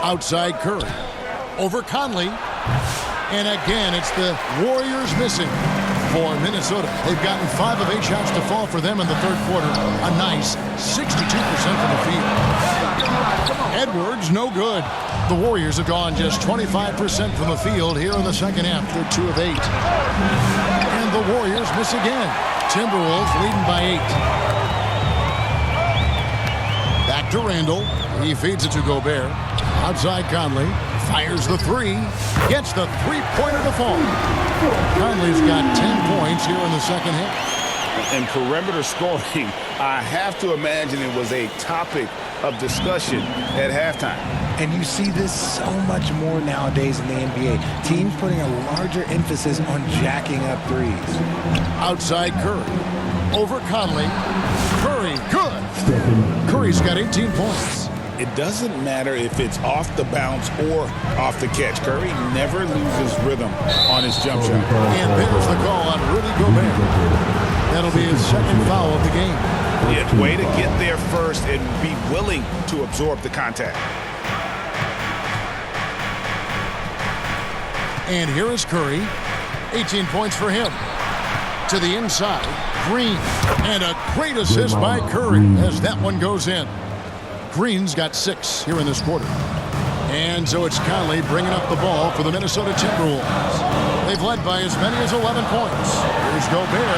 Outside Curry. Over Conley. And again, it's the Warriors missing for Minnesota. They've gotten 5 of 8 shots to fall for them in the third quarter. A nice 62% from the field. Edwards, no good. The Warriors have gone just 25% from the field here in the second half. They're 2 of 8. And the Warriors miss again. Timberwolves leading by 8. Back to Randall. He feeds it to Gobert. Outside Conley. Fires the 3. Gets the three-pointer to fall. Conley's got 10 points here in the second half. And perimeter scoring, I have to imagine it was a topic of discussion at halftime. And you see this so much more nowadays in the NBA. Teams putting a larger emphasis on jacking up threes. Outside Curry. Over Conley. Curry, good. Curry's got 18 points. It doesn't matter if it's off the bounce or off the catch. Curry never loses rhythm on his jump shot. And there's the call on Rudy Gobert. That'll be his second foul of the game. Yeah, way to get there first and be willing to absorb the contact. And here is Curry. 18 points for him. To the inside. Green. And a great assist by Curry as that one goes in. Green's got 6 here in this quarter. And so it's Conley bringing up the ball for the Minnesota Timberwolves. They've led by as many as 11 points. Here's Gobert.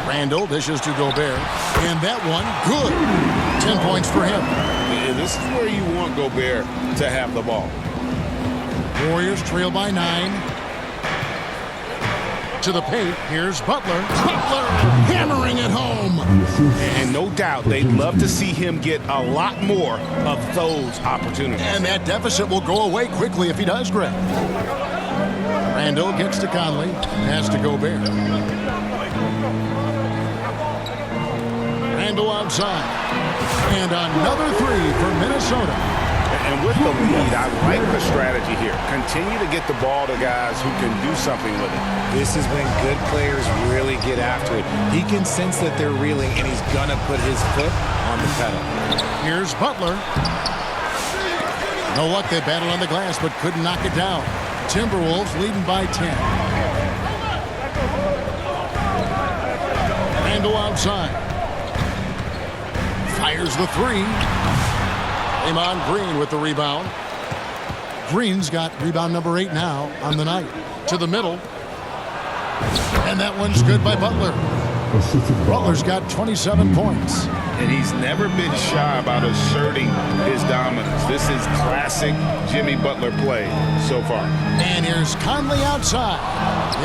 Randall dishes to Gobert. And that one, good. 10 points for him. Yeah, this is where you want Gobert to have the ball. Warriors trail by 9. To the paint, here's Butler. Butler hammering it home. And no doubt they'd love to see him get a lot more of those opportunities. And that deficit will go away quickly if he does, Greg. Randall gets to Conley. Has to Gobert. Randall outside. And another 3 for Minnesota. And with the lead, I like the strategy here. Continue to get the ball to guys who can do something with it. This is when good players really get after it. He can sense that they're reeling, and he's going to put his foot on the pedal. Here's Butler. No luck, they battled on the glass, but couldn't knock it down. Timberwolves leading by 10. Randall outside. Fires the 3. Draymond Green with the rebound. Green's got rebound number 8 now on the night. To the middle. And that one's good by Butler. Butler's got 27 points. And he's never been shy about asserting his dominance. This is classic Jimmy Butler play so far. And here's Conley outside.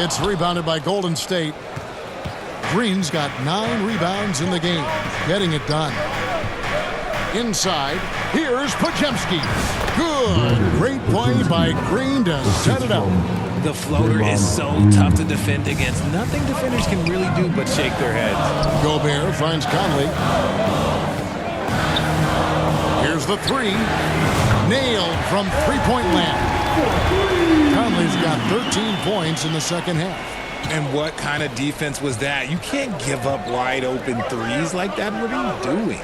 It's rebounded by Golden State. Green's got 9 rebounds in the game. Getting it done. Inside, here's Podziemski. Good. Great play by Green to set it up. The floater is so tough to defend against. Nothing defenders can really do but shake their heads. Gobert finds Conley. Here's the 3. Nailed from three-point land. Conley's got 13 points in the second half. And what kind of defense was that? You can't give up wide open threes like that. What are you doing?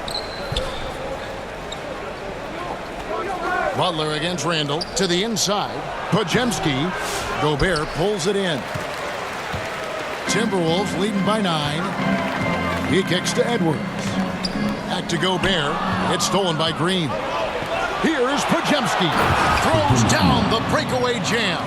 Butler against Randall to the inside. Podziemski. Gobert pulls it in. Timberwolves leading by 9. He kicks to Edwards. Back to Gobert. It's stolen by Green. Here's Podziemski. Throws down the breakaway jam.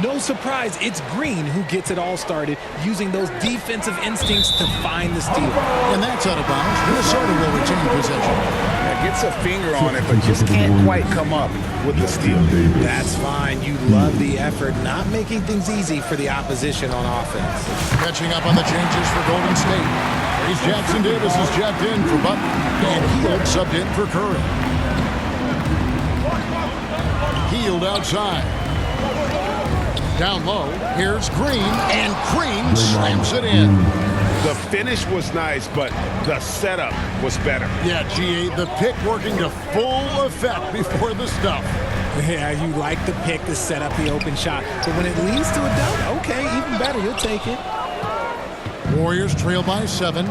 No surprise, it's Green who gets it all started, using those defensive instincts to find the steal. And that's out of bounds. Minnesota will retain possession. Now gets a finger on it, but just can't quite come up with the steal. That's fine. You love the effort, not making things easy for the opposition on offense. Catching up on the changes for Golden State. Here's Jackson Davis is jacked in for Butler. And Hield subbed in for Curry. Hield outside. Down low, here's Green, and Green slams it in. The finish was nice, but the setup was better. Yeah, G.A., the pick working to full effect before the stuff. Yeah, you like the pick to set up the open shot. But when it leads to a dunk, okay, even better, you'll take it. Warriors trail by 7.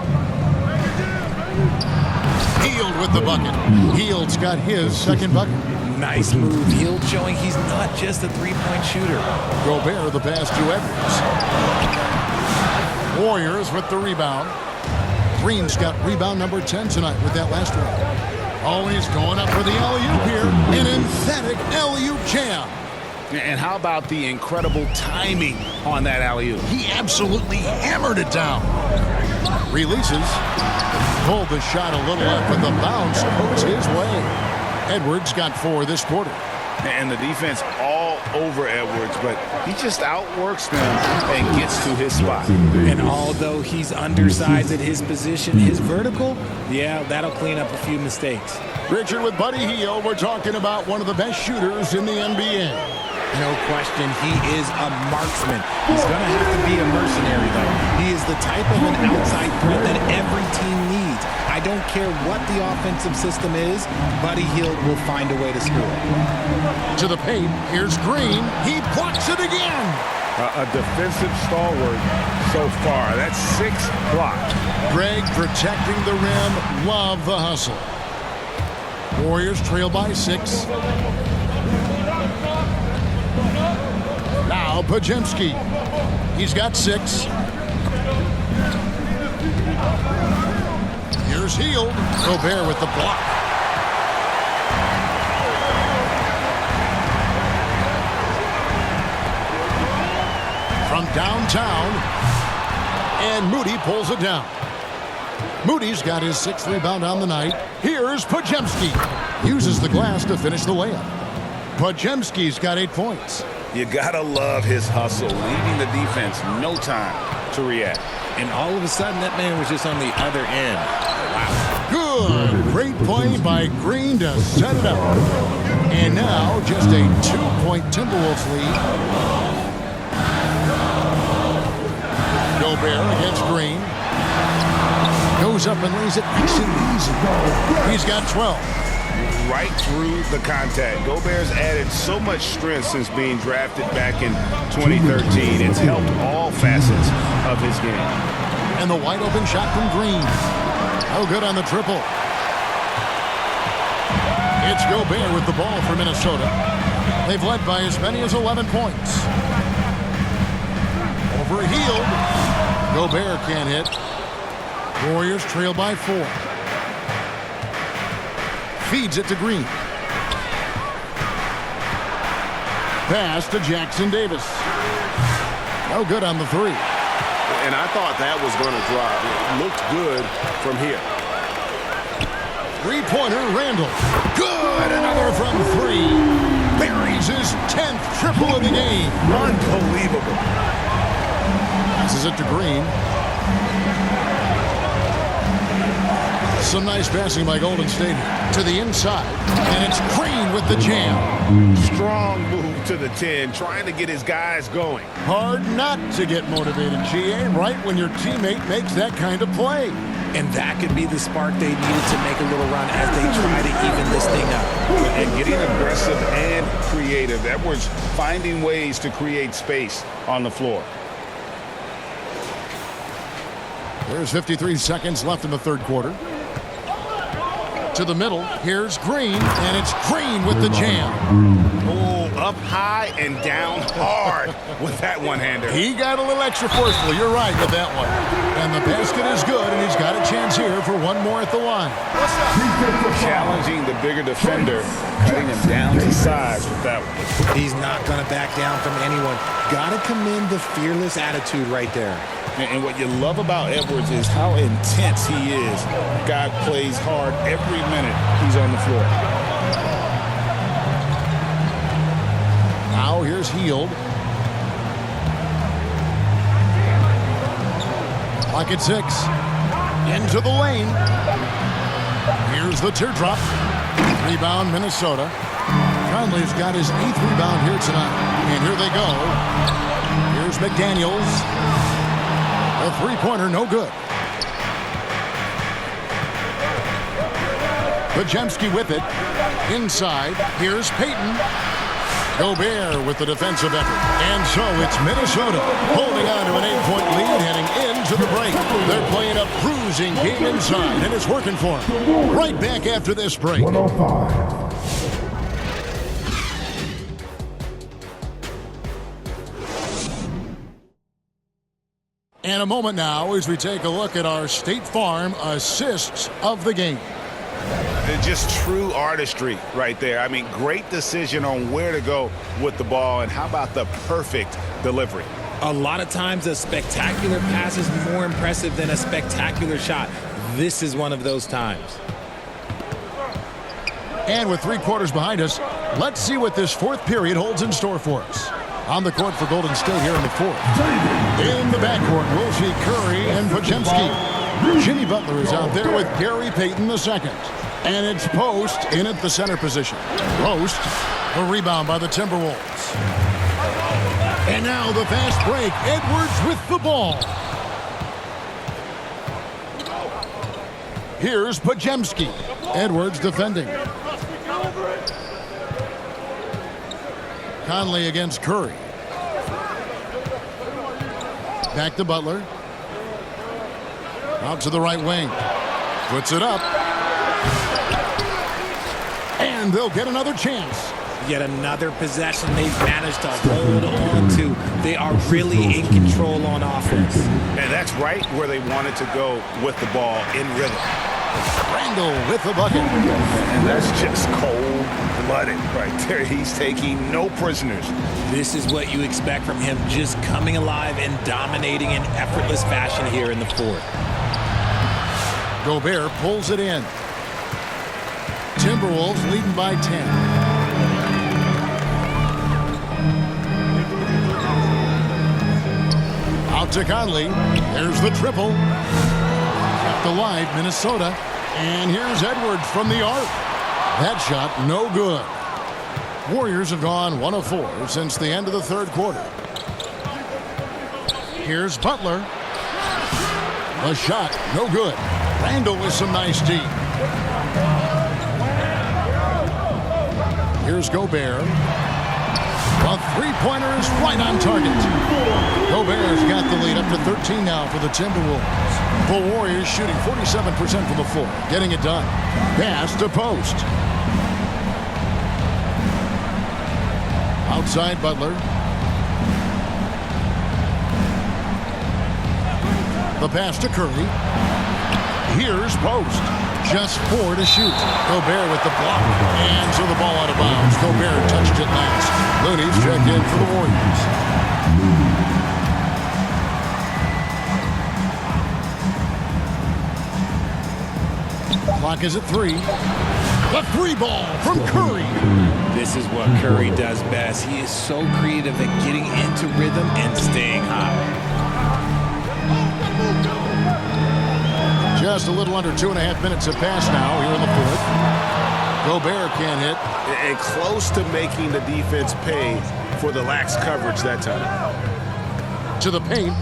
Hield with the bucket. Hield's got his second bucket. Nice move. Hield showing he's not just a three-point shooter. Gobert the pass to Edwards. Warriors with the rebound. Green's got rebound number 10 tonight with that last one. Always going up for the alley-oop here. An emphatic alley-oop jam. And how about the incredible timing on that alley-oop? He absolutely hammered it down. Releases. Pulled the shot a little up, but the bounce goes his way. Edwards got 4 this quarter. And the defense all over Edwards, but he just outworks them and gets to his spot. And although he's undersized at his position, his vertical, yeah, that'll clean up a few mistakes. Richard with Buddy Hield. We're talking about one of the best shooters in the NBA. No question, he is a marksman. He's going to have to be a mercenary, though. He is the type of an outside threat that every team needs. I don't care what the offensive system is, Buddy Hield will find a way to score. To the paint, here's Green. He blocks it again. A defensive stalwart so far. That's 6 blocks. Greg protecting the rim. Love the hustle. Warriors trail by 6. Now Podziemski. He's got 6. Here's Hield. Gobert with the block. From downtown. And Moody pulls it down. Moody's got his 6th rebound on the night. Here's Podziemski. Uses the glass to finish the layup. Podziemski's got 8 points. You gotta love his hustle, leaving the defense no time to react. And all of a sudden, that man was just on the other end. Wow. Good. Great play by Green to set it up. And now just a 2-point Timberwolves lead. Gobert against Green. Goes up and lays it nice and easy. He's got 12. Right through the contact. Gobert's added so much strength since being drafted back in 2013. It's helped all facets of his game. And the wide open shot from Green. Oh, good on the triple. It's Gobert with the ball for Minnesota. They've led by as many as 11 points. Over Hield. Gobert can't hit. Warriors trail by 4. Feeds it to Green. Pass to Jackson Davis. No good on the 3. And I thought that was going to drop. It looked good from here. 3-pointer, Randall. Good, another from 3. Buries his 10th triple of the game. Unbelievable. Passes it to Green. Some nice passing by Golden State to the inside. And it's Green with the jam. Strong move to the 10, trying to get his guys going. Hard not to get motivated, GA, right when your teammate makes that kind of play. And that could be the spark they needed to make a little run as they try to even this thing up. And getting aggressive and creative. Edwards finding ways to create space on the floor. There's 53 seconds left in the third quarter. To the middle, here's Green, and it's Green with the jam. Oh, up high and down hard with that one-hander. He got a little extra forceful. You're right with that one. And the basket is good, and he's got a chance here for one more at the line. Challenging the bigger defender, cutting him down to size with that one. He's not going to back down from anyone. Got to commend the fearless attitude right there. And what you love about Edwards is how intense he is. Guy plays hard every minute he's on the floor. Now here's Hield. Clock at 6. Into the lane. Here's the teardrop. Rebound, Minnesota. Conley's got his 8th rebound here tonight. And here they go. Here's McDaniels. A 3-pointer, no good. Podziemski with it. Inside. Here's Payton. Gobert with the defensive effort. And so it's Minnesota holding on to an 8-point lead heading into the break. They're playing a bruising game inside, and it's working for them. Right back after this break. 105. And a moment now as we take a look at our State Farm assists of the game. Just true artistry right there. I mean, great decision on where to go with the ball, and how about the perfect delivery? A lot of times a spectacular pass is more impressive than a spectacular shot. This is one of those times. And with 3 quarters behind us, let's see what this fourth period holds in store for us. On the court for Golden State here in the fourth. In the backcourt, we'll see Curry and Podziemski. Jimmy Butler is out there with Gary Payton II. And it's Post in at the center position. Post, a rebound by the Timberwolves. And now the fast break. Edwards with the ball. Here's Podziemski. Edwards defending. Conley against Curry. Back to Butler. Out to the right wing. Puts it up. And they'll get another chance. Yet another possession they've managed to hold on to. They are really in control on offense. And that's right where they wanted to go with the ball, in rhythm. Randall with the bucket. And that's just cold-blooded right there. He's taking no prisoners. This is what you expect from him, just coming alive and dominating in effortless fashion here in the fourth. Gobert pulls it in. Timberwolves leading by 10. Out to Conley. There's the triple. Kept alive, Minnesota. And here's Edwards from the arc. That shot, no good. Warriors have gone 1 of 4 since the end of the third quarter. Here's Butler. The shot, no good. Randall with some nice D. Here's Gobert. A three-pointer is right on target. Gobert's got the lead up to 13 now for the Timberwolves. The Warriors shooting 47% from the floor, getting it done. Pass to Post. Outside Butler. The pass to Curry. Here's Post. Just 4 to shoot. Gobert with the block. And so the ball out of bounds. Gobert touched it last. Looney's checked in for the Warriors. Clock is at 3. The 3 ball from Curry. This is what Curry does best. He is so creative at getting into rhythm and staying high. Just a little under 2.5 minutes have passed now here in the fourth. Gobert can't hit. And close to making the defense pay for the lax coverage that time. To the paint.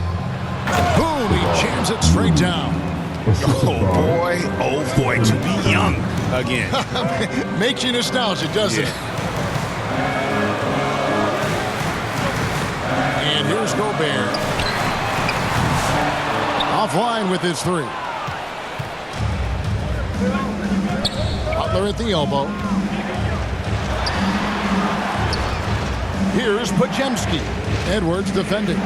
Boom, he jams it straight down. Oh boy, to be young again. Makes you nostalgic, doesn't it? And here's Gobert. Offline with his 3. Butler at the elbow. Here's Podziemski. Edwards defending.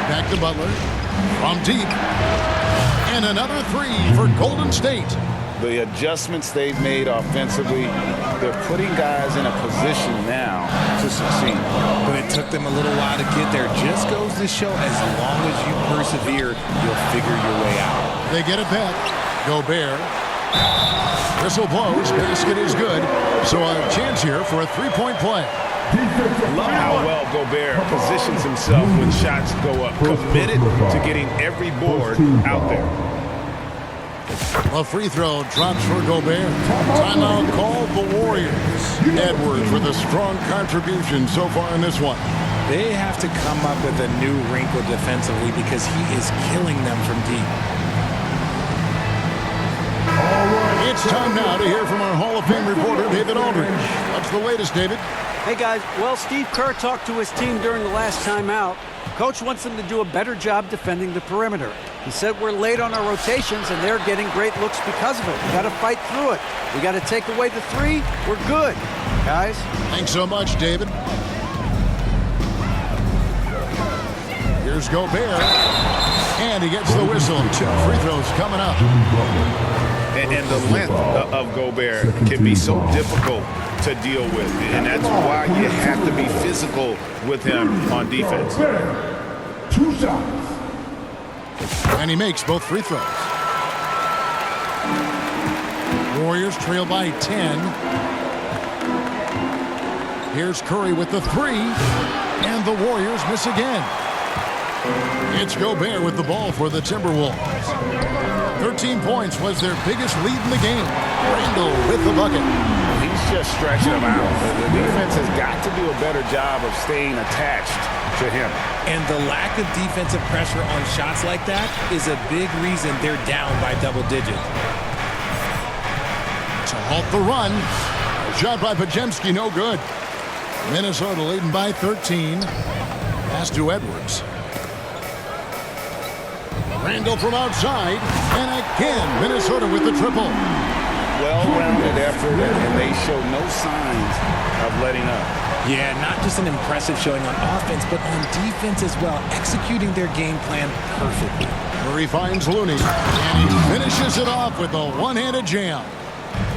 Back to Butler. From deep. And another 3 for Golden State. The adjustments they've made offensively, they're putting guys in a position now to succeed. But it took them a little while to get there. Just goes to show, as long as you persevere, you'll figure your way out. They get it back. Gobert. Whistle blows. Basket is good. So a chance here for a 3-point play. Love how well Gobert positions himself when shots go up. Committed to getting every board out there. A free throw drops for Gobert. Timeout called the Warriors. Edwards with a strong contribution so far in this one. They have to come up with a new wrinkle defensively because he is killing them from deep. It's time now to hear from our Hall of Fame reporter, David Aldridge. Let's the latest, David? Hey, guys. Well, Steve Kerr talked to his team during the last timeout. Coach wants them to do a better job defending the perimeter. He said we're late on our rotations, and they're getting great looks because of it. We got to fight through it. We got to take away the three. We're good, guys. Thanks so much, David. Here's Gobert, and he gets the whistle. 2 free throws coming up. And the length of Gobert can be so difficult to deal with, and that's why you have to be physical with him on defense. 2 shots. And he makes both free throws. Warriors trail by 10. Here's Curry with the 3, and the Warriors miss again. It's Gobert with the ball for the Timberwolves. 13 points was their biggest lead in the game. Randle with the bucket. He's just stretching him out. The defense has got to do a better job of staying attached to him. And the lack of defensive pressure on shots like that is a big reason they're down by double digits. To halt the run. Shot by Podziemski, no good. Minnesota leading by 13. Pass to Edwards. Randle from outside, and again, Minnesota with the triple. Well-rounded effort, and they show no signs of letting up. Yeah, not just an impressive showing on offense, but on defense as well, executing their game plan perfectly. Murray finds Looney, and he finishes it off with a one-handed jam.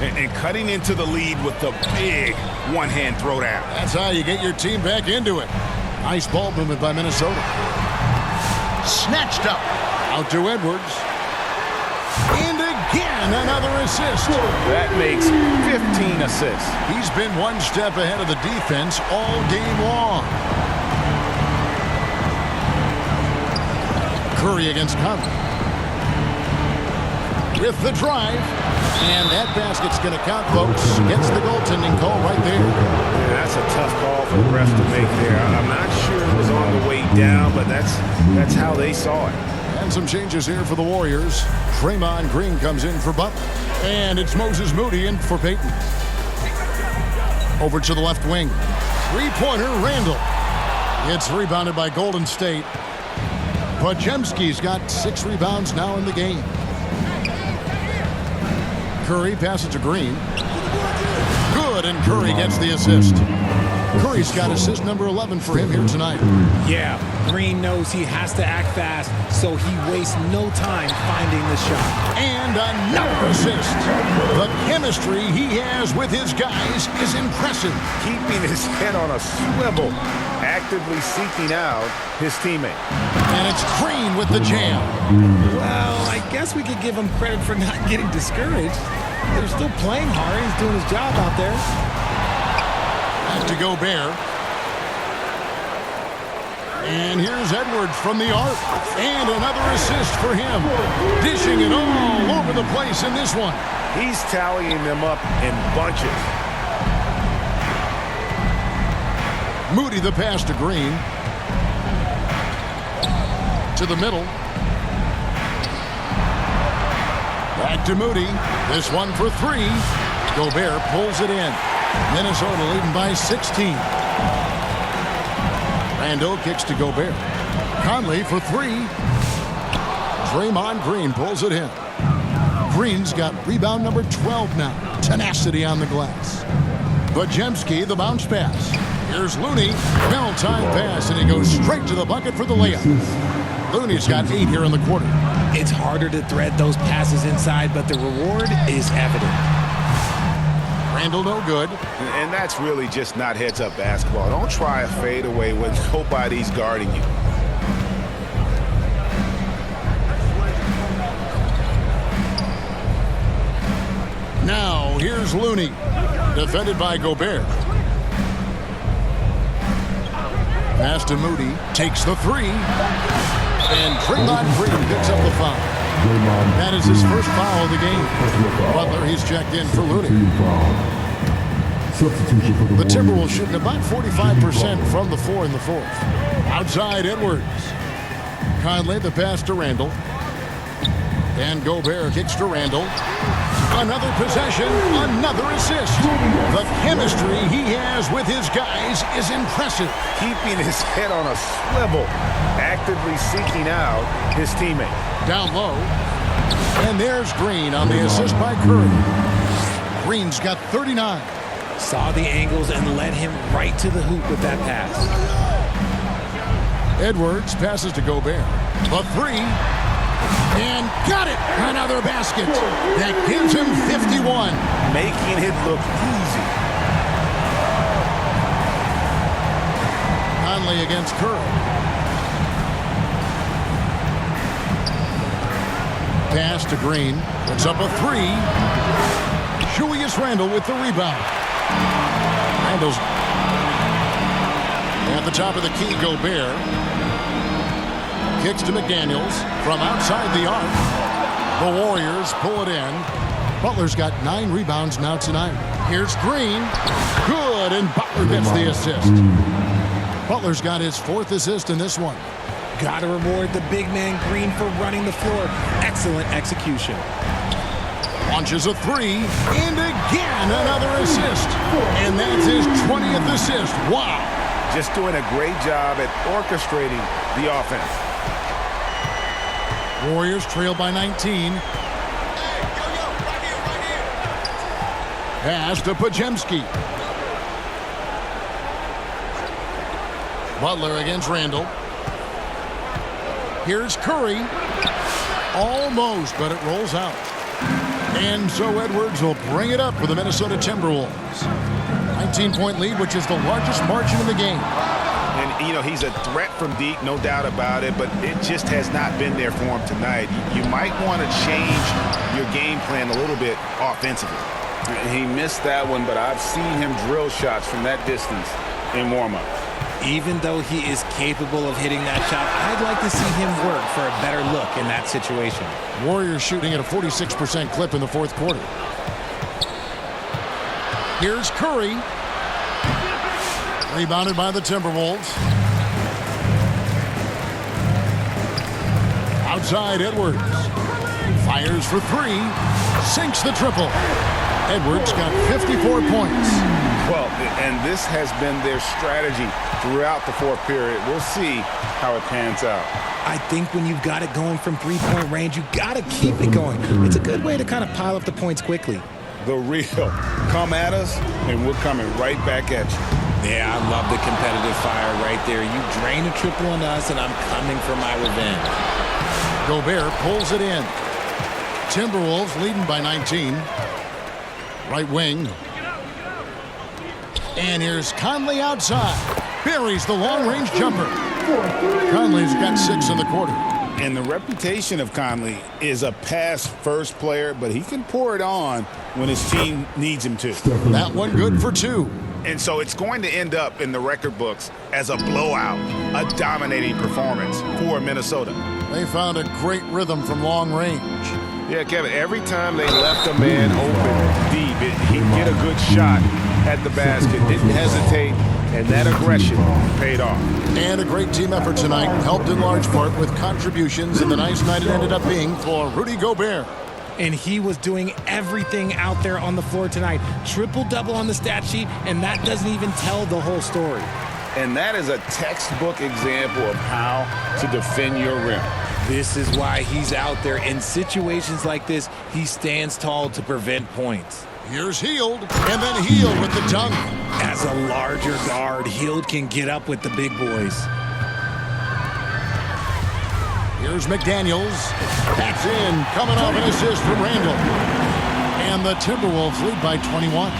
And cutting into the lead with the big one-hand throwdown. That's how you get your team back into it. Nice ball movement by Minnesota. Snatched up. Out to Edwards. And again, another assist. That makes 15 assists. He's been one step ahead of the defense all game long. Curry against Conley. With the drive. And that basket's going to count, folks. Gets the goaltending call right there. Yeah, that's a tough call for the refs to make there. I'm not sure it was on the way down, but that's how they saw it. And some changes here for the Warriors. Draymond Green comes in for Butler. And it's Moses Moody in for Payton. Over to the left wing. Three-pointer, Randle. It's rebounded by Golden State. Podziemski's got 6 rebounds now in the game. Curry passes to Green. Good, and Curry gets the assist. Curry's got assist number 11 for him here tonight. Yeah, Green knows he has to act fast, so he wastes no time finding the shot. And another assist. The chemistry he has with his guys is impressive. Keeping his head on a swivel, actively seeking out his teammate. And it's Green with the jam. Well, I guess we could give him credit for not getting discouraged. They're still playing hard. He's doing his job out there. Back to Gobert. And here's Edwards from the arc. And another assist for him. Dishing it all over the place in this one. He's tallying them up in bunches. Moody the pass to Green. To the middle. Back to Moody. This one for 3. Gobert pulls it in. Minnesota leading by 16. Randle kicks to Gobert. Conley for 3. Draymond Green pulls it in. Green's got rebound number 12 now. Tenacity on the glass. Podziemski, the bounce pass. Here's Looney. Well-timed pass, and he goes straight to the bucket for the layup. Looney's got 8 here in the quarter. It's harder to thread those passes inside, but the reward is evident. Randle no good. And that's really just not heads-up basketball. Don't try a fadeaway when nobody's guarding you. Now, here's Looney. Defended by Gobert. Pass to Moody. Takes the 3. And Draymond Green picks up the foul. That is his first foul of the game. Butler, he's checked in for Looney. The Timberwolves shooting about 45% from the 4 in the 4th. Outside Edwards. Conley, the pass to Randle. And Gobert kicks to Randle. Another possession, another assist. The The chemistry he has with his guys is impressive. Keeping his head on a swivel, actively seeking out his teammate. Down low. And there's Green on the assist by Curry. Green's got 39. Saw the angles and led him right to the hoop with that pass. Edwards passes to Gobert. The three. And got it. Another basket. That gives him 51. Making it look easy. Conley against Curry. Pass to Green. Puts up a three. Julius Randle with the rebound. Randle's at the top of the key. Gobert kicks to McDaniels from outside the arc. The Warriors pull it in. Butler's got 9 rebounds now tonight. Here's Green. Good, and Butler gets the assist. Butler's got his 4th assist in this one. Got to reward the big man Green for running the floor. Excellent execution. Launches a three, and again another assist. And that's his 20th assist. Wow. Just doing a great job at orchestrating the offense. Warriors trail by 19. Pass to Podziemski. Butler against Randle. Here's Curry. Almost, but it rolls out. And so Edwards will bring it up for the Minnesota Timberwolves. 19-point lead, which is the largest margin in the game. And, you know, he's a threat from deep, no doubt about it, but it just has not been there for him tonight. You might want to change your game plan a little bit offensively. He missed that one, but I've seen him drill shots from that distance in warm-up. Even though he is capable of hitting that shot, I'd like to see him work for a better look in that situation. Warriors shooting at a 46% clip in the 4th quarter. Here's Curry. Rebounded by the Timberwolves. Outside Edwards. Fires for three. Sinks the triple. Edwards got 54 points. Well, and this has been their strategy throughout the 4th period. We'll see how it pans out. I think when you've got it going from three-point range, you got to keep it going. It's a good way to kind of pile up the points quickly. The real. Come at us, and we're coming right back at you. Yeah, I love the competitive fire right there. You drain a triple on us, and I'm coming for my revenge. Gobert pulls it in. Timberwolves leading by 19. Right wing. And here's Conley outside. Buries the long-range jumper. Conley's got 6 in the quarter. And the reputation of Conley is a pass-first player, but he can pour it on when his team needs him to. That one good for 2. And so it's going to end up in the record books as a blowout, a dominating performance for Minnesota. They found a great rhythm from long range. Yeah, Kevin, every time they left a man open deep, he'd get a good shot at the basket, didn't hesitate, and that aggression paid off. And a great team effort tonight, helped in large part with contributions, and the nice night it ended up being for Rudy Gobert. And he was doing everything out there on the floor tonight. Triple-double on the stat sheet, and that doesn't even tell the whole story. And that is a textbook example of how to defend your rim. This is why he's out there. In situations like this, he stands tall to prevent points. Here's Hield, and then Hield with the dunk. As a larger guard, Hield can get up with the big boys. Here's McDaniels. That's in, coming off an assist from Randle. And the Timberwolves lead by 21.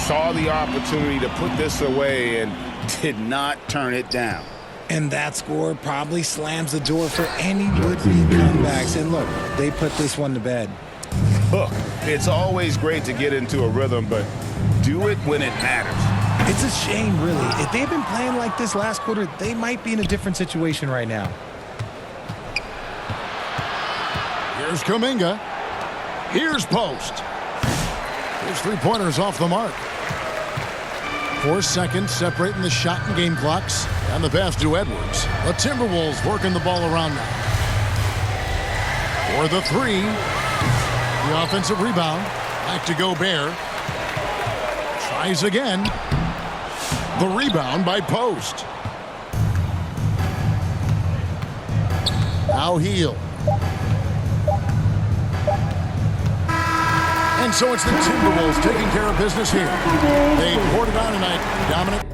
Saw the opportunity to put this away and did not turn it down. And that score probably slams the door for any would-be comebacks. And look, they put this one to bed. Look, it's always great to get into a rhythm, but do it when it matters. It's a shame, really. If they've been playing like this last quarter, they might be in a different situation right now. Here's Kuminga. Here's Post. His three-pointers off the mark. 4 seconds separating the shot and game clocks. And the pass to Edwards. The Timberwolves working the ball around now. For the three. The offensive rebound. Back to Gobert. Tries again. The rebound by Post. Now Heel. And so it's the Timberwolves taking care of business here. They poured it on tonight. Dominant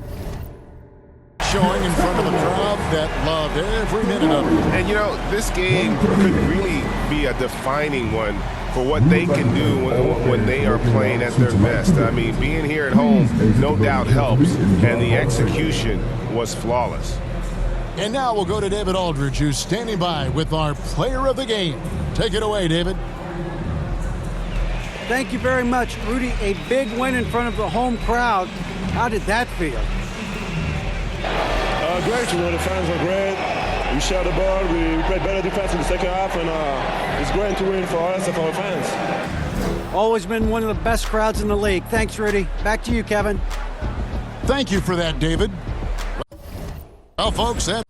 showing in front of a crowd that loved every minute of it. And, you know, this game could really be a defining one for what they can do when they are playing at their best. I mean, being here at home no doubt helps, and the execution was flawless. And now we'll go to David Aldridge, who's standing by with our player of the game. Take it away, David. Thank you very much, Rudy. A big win in front of the home crowd. How did that feel? Great. You know, the fans are great. We shared the ball. We played better defense in the second half, and it's great to win for us and for our fans. Always been one of the best crowds in the league. Thanks, Rudy. Back to you, Kevin. Thank you for that, David. Well, folks, that